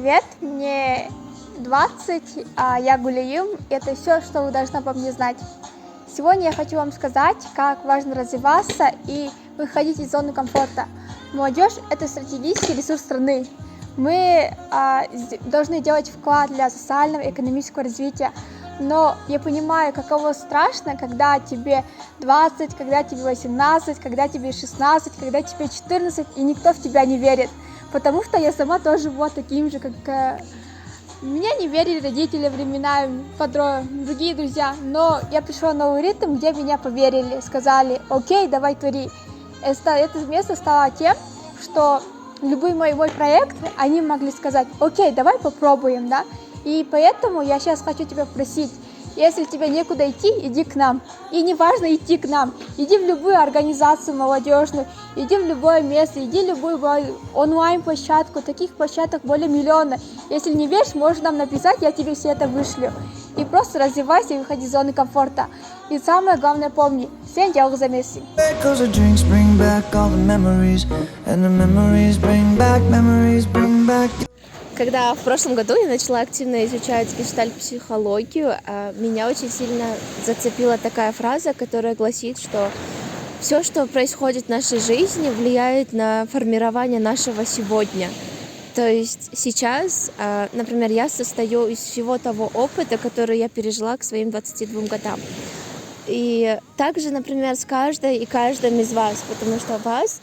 привет! Мне 20, а я Гулиим. Это все, что вы должны обо мне знать. Сегодня я хочу вам сказать, как важно развиваться и выходить из зоны комфорта. Молодежь – это стратегический ресурс страны. Мы должны делать вклад для социального и экономического развития. Но я понимаю, каково страшно, когда тебе 20, когда тебе 18, когда тебе 16, когда тебе 14, и никто в тебя не верит. Потому что я сама тоже была таким же, как меня не верили родители временами, другие друзья. Но я пришла на новый ритм, где меня поверили, сказали: окей, давай твори. Это место стало тем, что любой мой проект, они могли сказать: окей, давай попробуем, да. И поэтому я сейчас хочу тебя просить, если тебе некуда идти, иди к нам. И не важно идти к нам, иди в любую организацию молодежную, иди в любое место, иди в любую онлайн-площадку, таких площадок более миллиона. Если не веришь, можешь нам написать, я тебе все это вышлю. И просто развивайся и выходи из зоны комфорта. И самое главное помни, всем дело за Месси. Когда в прошлом году я начала активно изучать гештальт-психологию, меня очень сильно зацепила такая фраза, которая гласит, что все, что происходит в нашей жизни, влияет на формирование нашего сегодня. То есть сейчас, например, я состою из всего того опыта, который я пережила к своим 22 годам. И также, например, с каждой и каждым из вас, потому что вас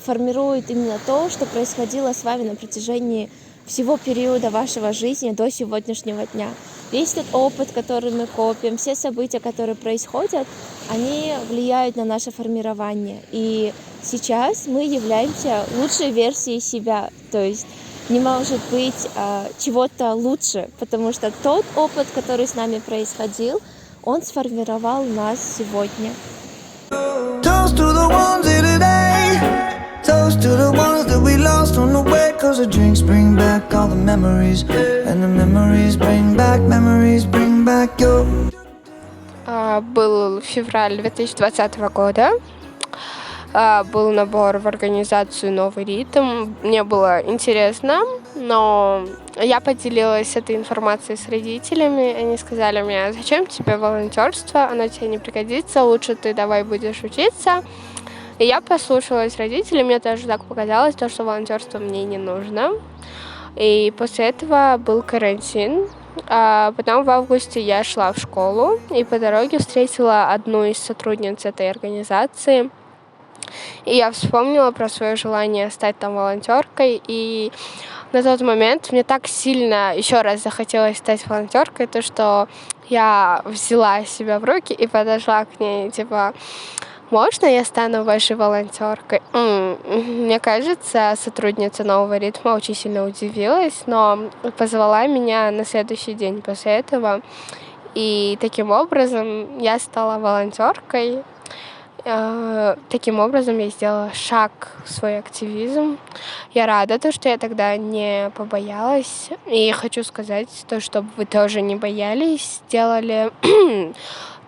формирует именно то, что происходило с вами на протяжении всего периода вашего жизни до сегодняшнего дня. Весь тот опыт, который мы копим, все события, которые происходят, они влияют на наше формирование. И сейчас мы являемся лучшей версией себя. То есть не может быть чего-то лучше, потому что тот опыт, который с нами происходил, он сформировал нас сегодня. Toast to the ones that we lost on the way, 'cause the drinks bring back all the memories, and the memories bring back your... Был февраль 2020 года, был набор в организацию «Новый ритм». Мне было интересно, но я поделилась этой информацией с родителями. Они сказали мне: зачем тебе волонтерство, оно тебе не пригодится, лучше ты давай будешь учиться. И я послушалась родителей, мне тоже так показалось, что волонтерство мне не нужно. И после этого был карантин. А потом в августе я шла в школу и по дороге встретила одну из сотрудниц этой организации. И я вспомнила про свое желание стать там волонтеркой. И на тот момент мне так сильно еще раз захотелось стать волонтеркой, то что я взяла себя в руки и подошла к ней, типа: можно я стану вашей волонтеркой? Мне кажется, сотрудница «Нового ритма» очень сильно удивилась, но позвала меня на следующий день после этого. И таким образом я стала волонтеркой. Таким образом я сделала шаг в свой активизм. Я рада, что я тогда не побоялась. И хочу сказать, чтобы вы тоже не боялись, сделали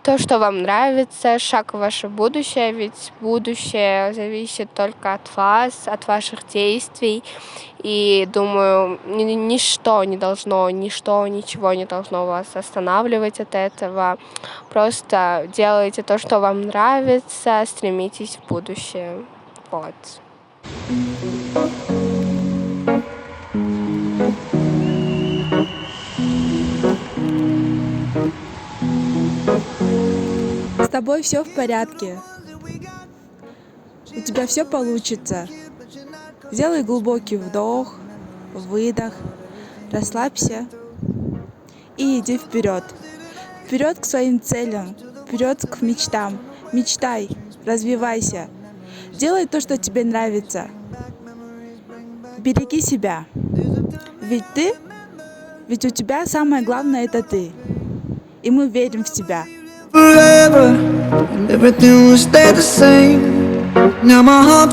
то, что вам нравится, шаг в ваше будущее, ведь будущее зависит только от вас, от ваших действий. И думаю, ничего ничего не должно вас останавливать от этого. Просто делайте то, что вам нравится, стремитесь в будущее. Вот. С тобой все в порядке. У тебя все получится. Сделай глубокий вдох, выдох, расслабься и иди вперед. Вперед к своим целям, вперед к мечтам. Мечтай, развивайся. Делай то, что тебе нравится. Береги себя. Ведь у тебя самое главное — это ты. И мы верим в тебя. Forever, and everything will stay the same. Now my heart feels